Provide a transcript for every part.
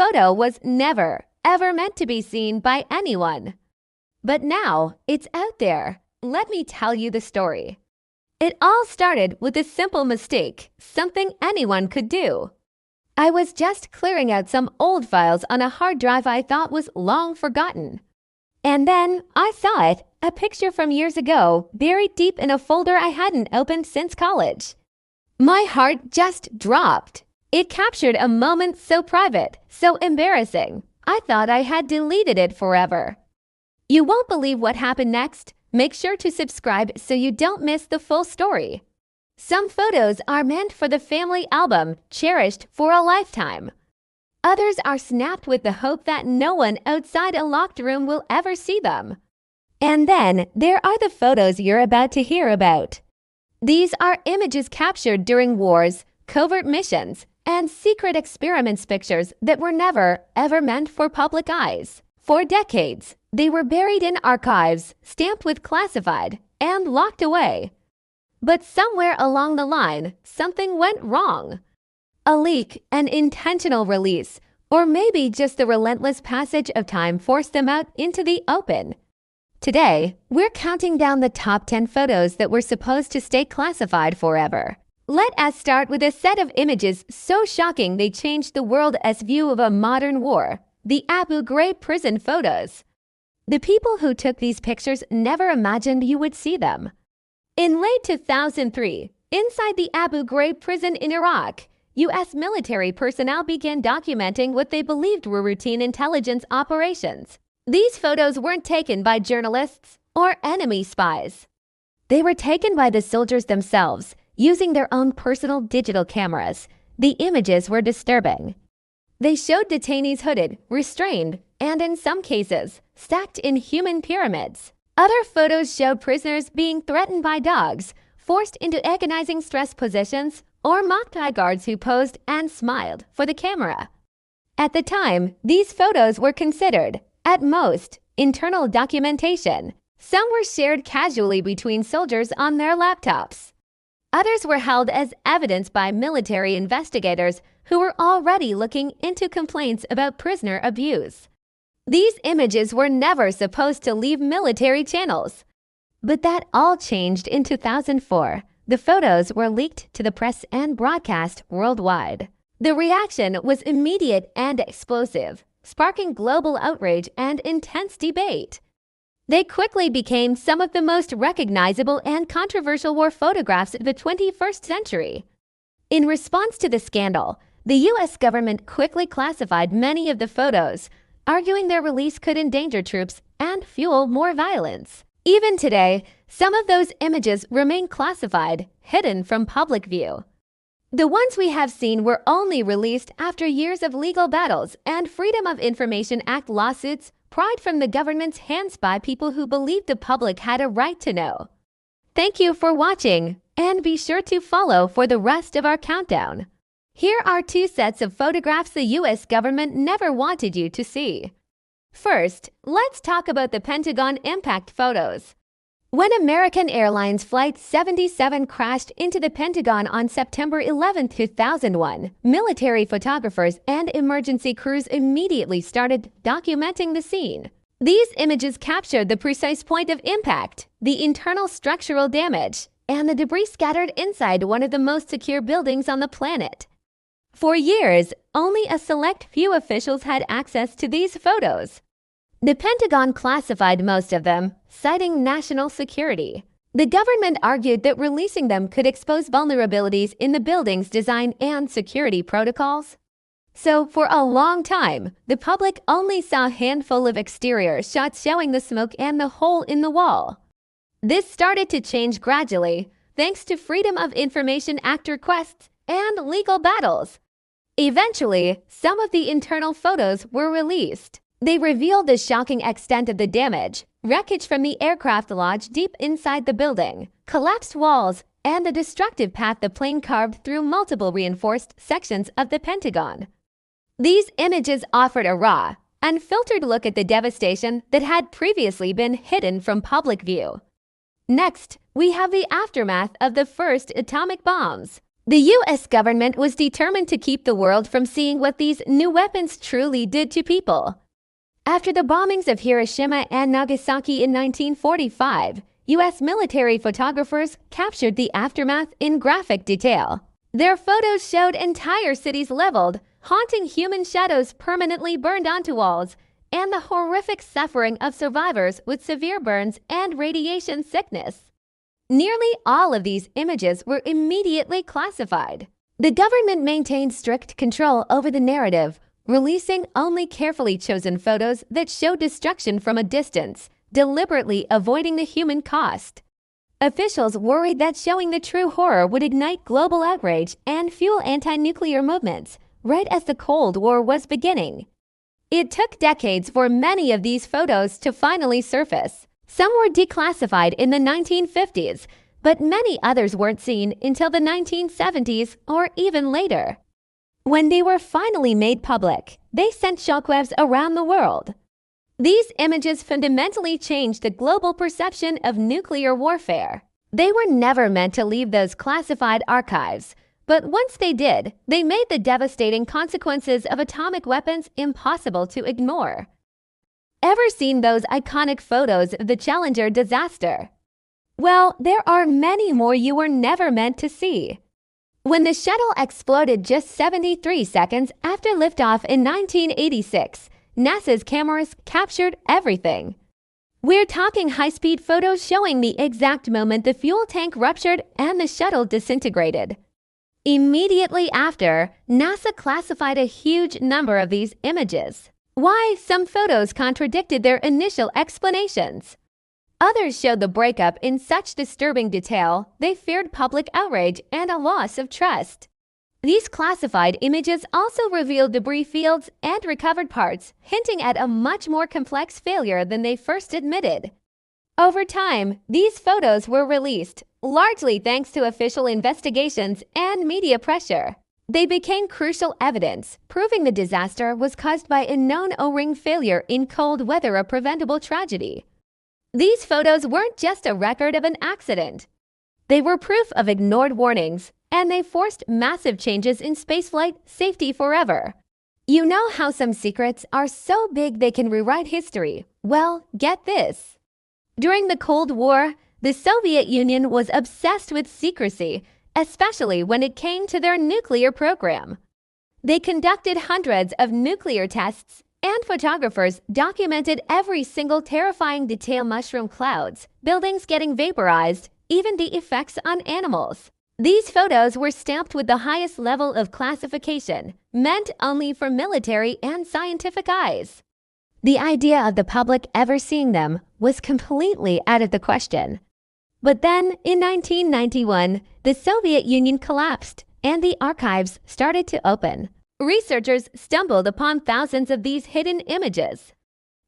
photo was never, ever meant to be seen by anyone. But now it's out there. Let me tell you the story. It all started with a simple mistake, something anyone could do. I was just clearing out some old files on a hard drive I thought was long forgotten. And then I saw it, a picture from years ago, buried deep in a folder I hadn't opened since college. My heart just dropped. It captured a moment so private, so embarrassing. I thought I had deleted it forever. You won't believe what happened next. Make sure to subscribe so you don't miss the full story. Some photos are meant for the family album, cherished for a lifetime. Others are snapped with the hope that no one outside a locked room will ever see them. And then there are the photos you're about to hear about. These are images captured during wars, covert missions, and secret experiments, pictures that were never, ever meant for public eyes. For decades, they were buried in archives, stamped with classified, and locked away. But somewhere along the line, something went wrong. A leak, an intentional release, or maybe just the relentless passage of time forced them out into the open. Today, we're counting down the top 10 photos that were supposed to stay classified forever. Let us start with a set of images so shocking they changed the world's view of a modern war, the Abu Ghraib prison photos. The people who took these pictures never imagined you would see them. In late 2003, inside the Abu Ghraib prison in Iraq, U.S. military personnel began documenting what they believed were routine intelligence operations. These photos weren't taken by journalists or enemy spies. They were taken by the soldiers themselves, using their own personal digital cameras. The images were disturbing. They showed detainees hooded, restrained, and in some cases, stacked in human pyramids. Other photos showed prisoners being threatened by dogs, forced into agonizing stress positions, or mocked by guards who posed and smiled for the camera. At the time, these photos were considered, at most, internal documentation. Some were shared casually between soldiers on their laptops. Others were held as evidence by military investigators who were already looking into complaints about prisoner abuse. These images were never supposed to leave military channels. But that all changed in 2004. The photos were leaked to the press and broadcast worldwide. The reaction was immediate and explosive, sparking global outrage and intense debate. They quickly became some of the most recognizable and controversial war photographs of the 21st century. In response to the scandal, the U.S. government quickly classified many of the photos, arguing their release could endanger troops and fuel more violence. Even today, some of those images remain classified, hidden from public view. The ones we have seen were only released after years of legal battles and Freedom of Information Act lawsuits pried from the government's hands by people who believed the public had a right to know. Thank you for watching, and be sure to follow for the rest of our countdown. Here are 2 sets of photographs the U.S. government never wanted you to see. First, let's talk about the Pentagon impact photos. When American Airlines Flight 77 crashed into the Pentagon on September 11, 2001, military photographers and emergency crews immediately started documenting the scene. These images captured the precise point of impact, the internal structural damage, and the debris scattered inside one of the most secure buildings on the planet. For years, only a select few officials had access to these photos. The Pentagon classified most of them, citing national security. The government argued that releasing them could expose vulnerabilities in the building's design and security protocols. So, for a long time, the public only saw a handful of exterior shots showing the smoke and the hole in the wall. This started to change gradually, thanks to Freedom of Information Act requests and legal battles. Eventually, some of the internal photos were released. They revealed the shocking extent of the damage, wreckage from the aircraft lodged deep inside the building, collapsed walls, and the destructive path the plane carved through multiple reinforced sections of the Pentagon. These images offered a raw, unfiltered look at the devastation that had previously been hidden from public view. Next, we have the aftermath of the first atomic bombs. The US government was determined to keep the world from seeing what these new weapons truly did to people. After the bombings of Hiroshima and Nagasaki in 1945, US military photographers captured the aftermath in graphic detail. Their photos showed entire cities leveled, haunting human shadows permanently burned onto walls, and the horrific suffering of survivors with severe burns and radiation sickness. Nearly all of these images were immediately classified. The government maintained strict control over the narrative, releasing only carefully chosen photos that showed destruction from a distance, deliberately avoiding the human cost. Officials worried that showing the true horror would ignite global outrage and fuel anti-nuclear movements, right as the Cold War was beginning. It took decades for many of these photos to finally surface. Some were declassified in the 1950s, but many others weren't seen until the 1970s or even later. When they were finally made public, they sent shockwaves around the world. These images fundamentally changed the global perception of nuclear warfare. They were never meant to leave those classified archives, but once they did, they made the devastating consequences of atomic weapons impossible to ignore. Ever seen those iconic photos of the Challenger disaster? Well, there are many more you were never meant to see. When the shuttle exploded just 73 seconds after liftoff in 1986, NASA's cameras captured everything. We're talking high-speed photos showing the exact moment the fuel tank ruptured and the shuttle disintegrated. Immediately after, NASA classified a huge number of these images. Why some photos contradicted their initial explanations. Others showed the breakup in such disturbing detail, they feared public outrage and a loss of trust. These classified images also revealed debris fields and recovered parts, hinting at a much more complex failure than they first admitted. Over time, these photos were released, largely thanks to official investigations and media pressure. They became crucial evidence, proving the disaster was caused by a known O-ring failure in cold weather, a preventable tragedy. These photos weren't just a record of an accident. They were proof of ignored warnings, and they forced massive changes in spaceflight safety forever. You know how some secrets are so big they can rewrite history? Well, get this. During the Cold War, the Soviet Union was obsessed with secrecy, especially when it came to their nuclear program. They conducted hundreds of nuclear tests, and photographers documented every single terrifying detail: mushroom clouds, buildings getting vaporized, even the effects on animals. These photos were stamped with the highest level of classification, meant only for military and scientific eyes. The idea of the public ever seeing them was completely out of the question. But then, in 1991, the Soviet Union collapsed, and the archives started to open. Researchers stumbled upon thousands of these hidden images.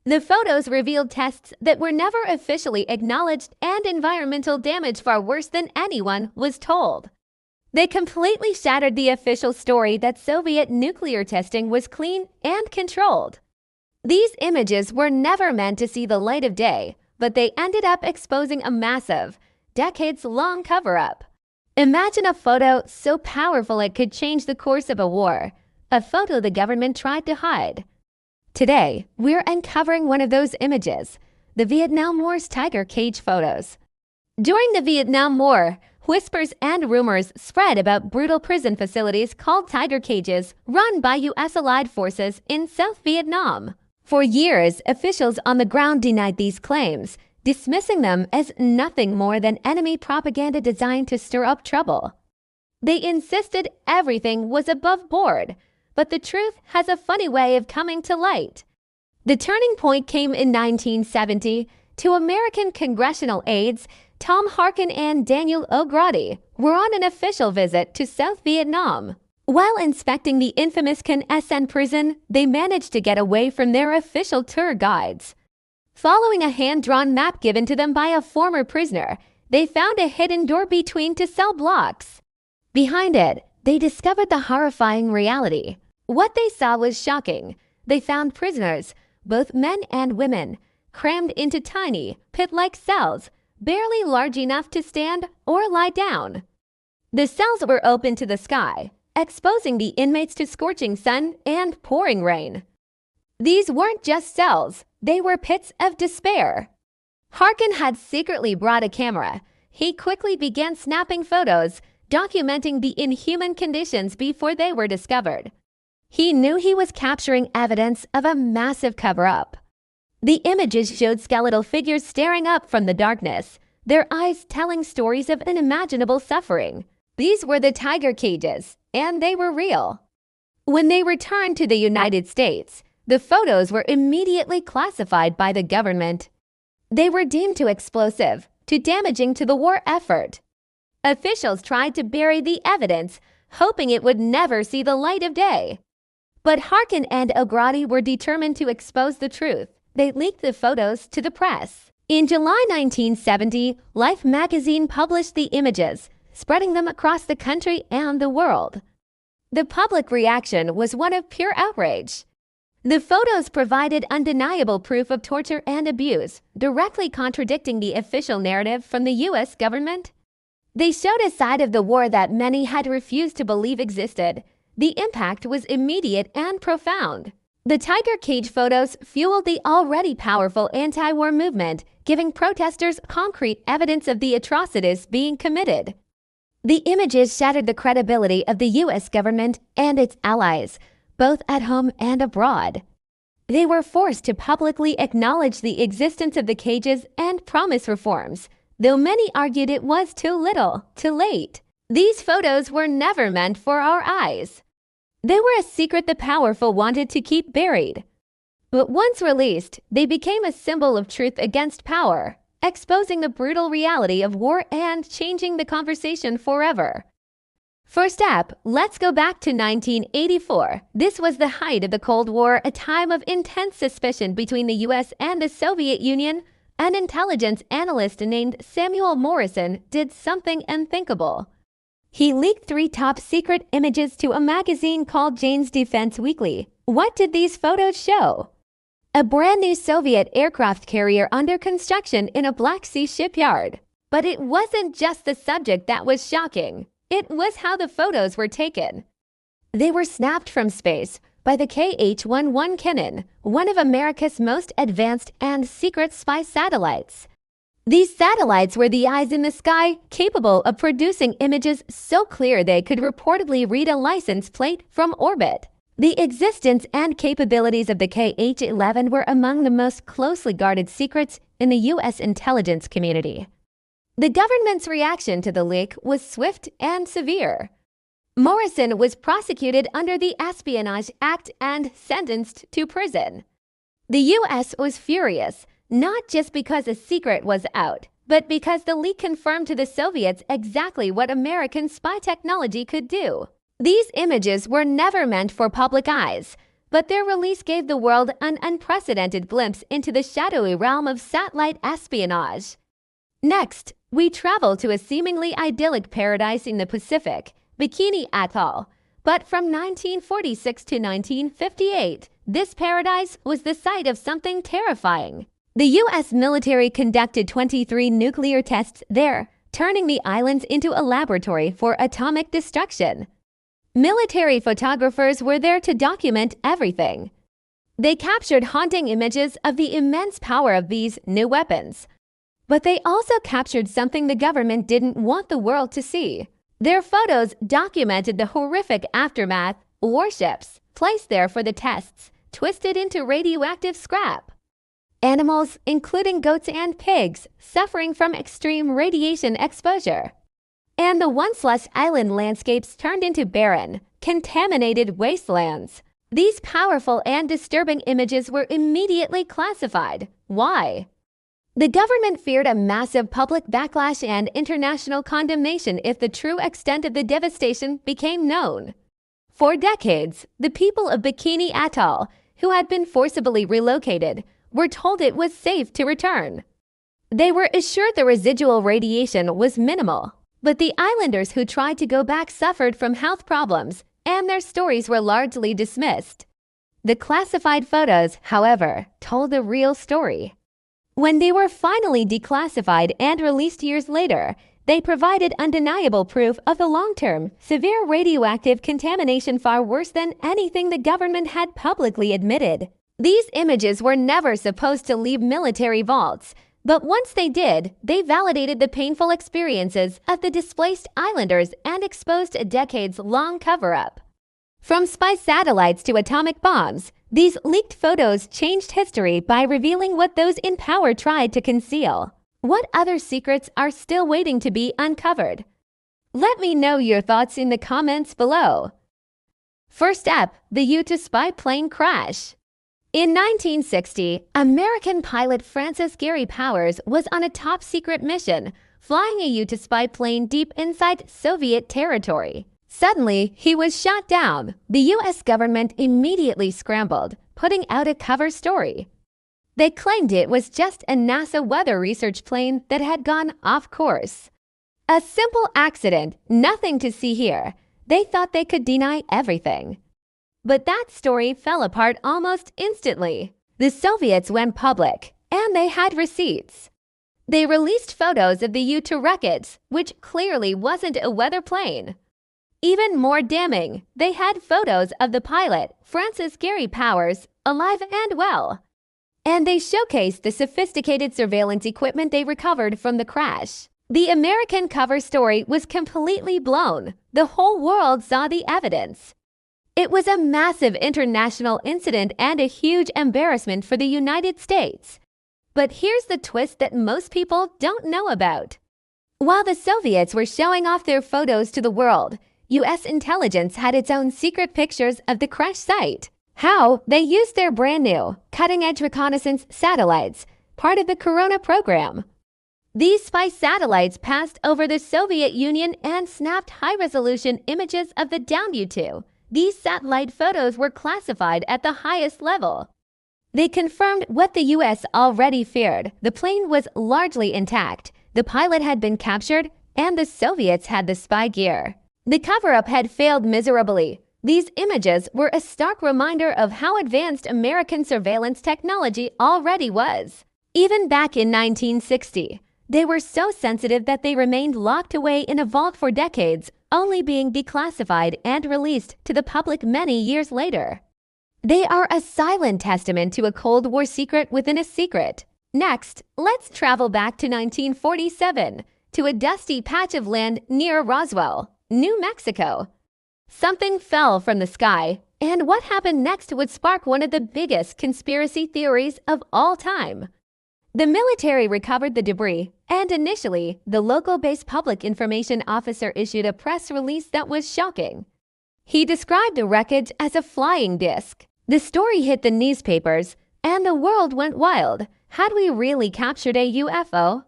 The photos revealed tests that were never officially acknowledged and environmental damage far worse than anyone was told. They completely shattered the official story that Soviet nuclear testing was clean and controlled. These images were never meant to see the light of day, but they ended up exposing a massive, decades-long cover-up. Imagine a photo so powerful it could change the course of a war, a photo the government tried to hide. Today, we're uncovering one of those images, the Vietnam War's tiger cage photos. During the Vietnam War, whispers and rumors spread about brutal prison facilities called tiger cages run by U.S. allied forces in South Vietnam. For years, officials on the ground denied these claims, dismissing them as nothing more than enemy propaganda designed to stir up trouble. They insisted everything was above board, but the truth has a funny way of coming to light. The turning point came in 1970. Two American congressional aides, Tom Harkin and Daniel O'Grady, were on an official visit to South Vietnam. While inspecting the infamous Can Sen prison, they managed to get away from their official tour guides. Following a hand-drawn map given to them by a former prisoner, they found a hidden door between two cell blocks. Behind it, they discovered the horrifying reality. What they saw was shocking. They found prisoners, both men and women, crammed into tiny, pit-like cells, barely large enough to stand or lie down. The cells were open to the sky, exposing the inmates to scorching sun and pouring rain. These weren't just cells, they were pits of despair. Harkin had secretly brought a camera. He quickly began snapping photos, documenting the inhuman conditions before they were discovered. He knew he was capturing evidence of a massive cover-up. The images showed skeletal figures staring up from the darkness, their eyes telling stories of unimaginable suffering. These were the tiger cages, and they were real. When they returned to the United States, the photos were immediately classified by the government. They were deemed too explosive, too damaging to the war effort. Officials tried to bury the evidence, hoping it would never see the light of day. But Harkin and O'Grady were determined to expose the truth. They leaked the photos to the press. In July 1970, Life magazine published the images, spreading them across the country and the world. The public reaction was one of pure outrage. The photos provided undeniable proof of torture and abuse, directly contradicting the official narrative from the U.S. government. They showed a side of the war that many had refused to believe existed. The impact was immediate and profound. The tiger cage photos fueled the already powerful anti-war movement, giving protesters concrete evidence of the atrocities being committed. The images shattered the credibility of the U.S. government and its allies, both at home and abroad. They were forced to publicly acknowledge the existence of the cages and promise reforms, though many argued it was too little, too late. These photos were never meant for our eyes. They were a secret the powerful wanted to keep buried. But once released, they became a symbol of truth against power, exposing the brutal reality of war and changing the conversation forever. First up, let's go back to 1984. This was the height of the Cold War, a time of intense suspicion between the U.S. and the Soviet Union. An intelligence analyst named Samuel Morrison did something unthinkable. He leaked 3 top-secret images to a magazine called Jane's Defense Weekly. What did these photos show? A brand-new Soviet aircraft carrier under construction in a Black Sea shipyard. But it wasn't just the subject that was shocking. It was how the photos were taken. They were snapped from space by the KH-11 cannon, one of America's most advanced and secret spy satellites. These satellites were the eyes in the sky, capable of producing images so clear they could reportedly read a license plate from orbit. The existence and capabilities of the KH-11 were among the most closely guarded secrets in the U.S. intelligence community. The government's reaction to the leak was swift and severe. Morrison was prosecuted under the Espionage Act and sentenced to prison. The U.S. was furious, not just because a secret was out, but because the leak confirmed to the Soviets exactly what American spy technology could do. These images were never meant for public eyes, but their release gave the world an unprecedented glimpse into the shadowy realm of satellite espionage. Next, we travel to a seemingly idyllic paradise in the Pacific, Bikini Atoll. But from 1946 to 1958, this paradise was the site of something terrifying. The U.S. military conducted 23 nuclear tests there, turning the islands into a laboratory for atomic destruction. Military photographers were there to document everything. They captured haunting images of the immense power of these new weapons. But they also captured something the government didn't want the world to see. Their photos documented the horrific aftermath: warships placed there for the tests, twisted into radioactive scrap. Animals, including goats and pigs, suffering from extreme radiation exposure. And the once lush island landscapes turned into barren, contaminated wastelands. These powerful and disturbing images were immediately classified. Why? The government feared a massive public backlash and international condemnation if the true extent of the devastation became known. For decades, the people of Bikini Atoll, who had been forcibly relocated, were told it was safe to return. They were assured the residual radiation was minimal, but the islanders who tried to go back suffered from health problems, and their stories were largely dismissed. The classified photos, however, told the real story. When they were finally declassified and released years later, They provided undeniable proof of the long-term, severe radioactive contamination far worse than anything the government had publicly admitted. These images were never supposed to leave military vaults, but once they did, they validated the painful experiences of the displaced islanders and exposed a decades-long cover-up. From spy satellites to atomic bombs, these leaked photos changed history by revealing what those in power tried to conceal. What other secrets are still waiting to be uncovered? Let me know your thoughts in the comments below. First up, the U-2 spy plane crash. In 1960, American pilot Francis Gary Powers was on a top-secret mission, flying a U-2 spy plane deep inside Soviet territory. Suddenly, he was shot down. The U.S. government immediately scrambled, putting out a cover story. They claimed it was just a NASA weather research plane that had gone off course. A simple accident, nothing to see here. They thought they could deny everything. But that story fell apart almost instantly. The Soviets went public, and they had receipts. They released photos of the U-2 wreckage, which clearly wasn't a weather plane. Even more damning, they had photos of the pilot, Francis Gary Powers, alive and well. And they showcased the sophisticated surveillance equipment they recovered from the crash. The American cover story was completely blown. The whole world saw the evidence. It was a massive international incident and a huge embarrassment for the United States. But here's the twist that most people don't know about. While the Soviets were showing off their photos to the world, U.S. intelligence had its own secret pictures of the crash site. How? They used their brand new, cutting-edge reconnaissance satellites, part of the Corona program. These spy satellites passed over the Soviet Union and snapped high-resolution images of the downed U-2. These satellite photos were classified at the highest level. They confirmed what the U.S. already feared. The plane was largely intact, the pilot had been captured, and the Soviets had the spy gear. The cover-up had failed miserably. These images were a stark reminder of how advanced American surveillance technology already was. Even back in 1960, they were so sensitive that they remained locked away in a vault for decades, only being declassified and released to the public many years later. They are a silent testament to a Cold War secret within a secret. Next, let's travel back to 1947, to a dusty patch of land near Roswell, New Mexico. Something fell from the sky, and what happened next would spark one of the biggest conspiracy theories of all time. The military recovered the debris, and initially, the local-based public information officer issued a press release that was shocking. He described the wreckage as a flying disc. The story hit the newspapers, and the world went wild. Had we really captured a UFO?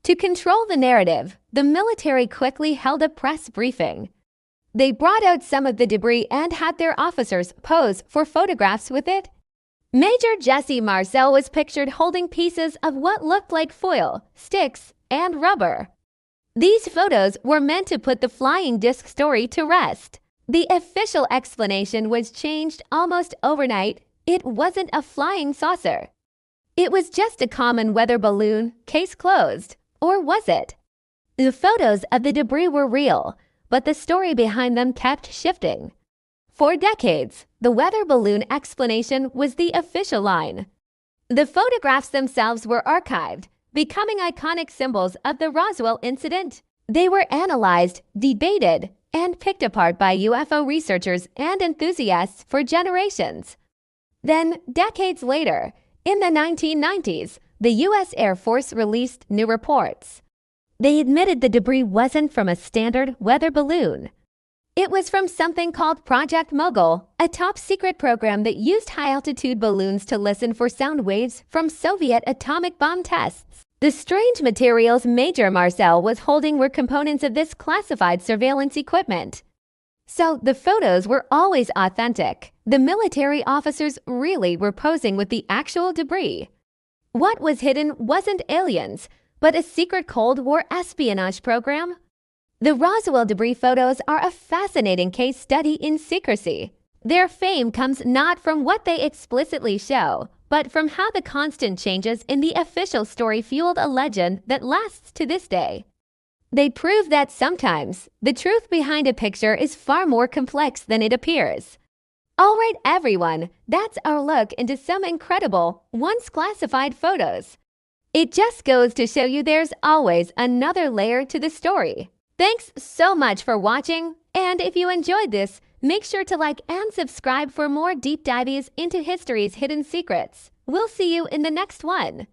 To control the narrative, the military quickly held a press briefing. They brought out some of the debris and had their officers pose for photographs with it. Major Jesse Marcel was pictured holding pieces of what looked like foil, sticks, and rubber. These photos were meant to put the flying disc story to rest. The official explanation was changed almost overnight. It wasn't a flying saucer. It was just a common weather balloon, case closed. Or was it? The photos of the debris were real, but the story behind them kept shifting. For decades, the weather balloon explanation was the official line. The photographs themselves were archived, becoming iconic symbols of the Roswell incident. They were analyzed, debated, and picked apart by UFO researchers and enthusiasts for generations. Then, decades later, in the 1990s, the U.S. Air Force released new reports. They admitted the debris wasn't from a standard weather balloon. It was from something called Project Mogul, a top-secret program that used high-altitude balloons to listen for sound waves from Soviet atomic bomb tests. The strange materials Major Marcel was holding were components of this classified surveillance equipment. So the photos were always authentic. The military officers really were posing with the actual debris. What was hidden wasn't aliens, but a secret Cold War espionage program. The Roswell debris photos are a fascinating case study in secrecy. Their fame comes not from what they explicitly show, but from how the constant changes in the official story fueled a legend that lasts to this day. They prove that sometimes the truth behind a picture is far more complex than it appears. All right, everyone, that's our look into some incredible, once classified photos. It just goes to show you there's always another layer to the story. Thanks so much for watching, and if you enjoyed this, make sure to like and subscribe for more deep dives into history's hidden secrets. We'll see you in the next one.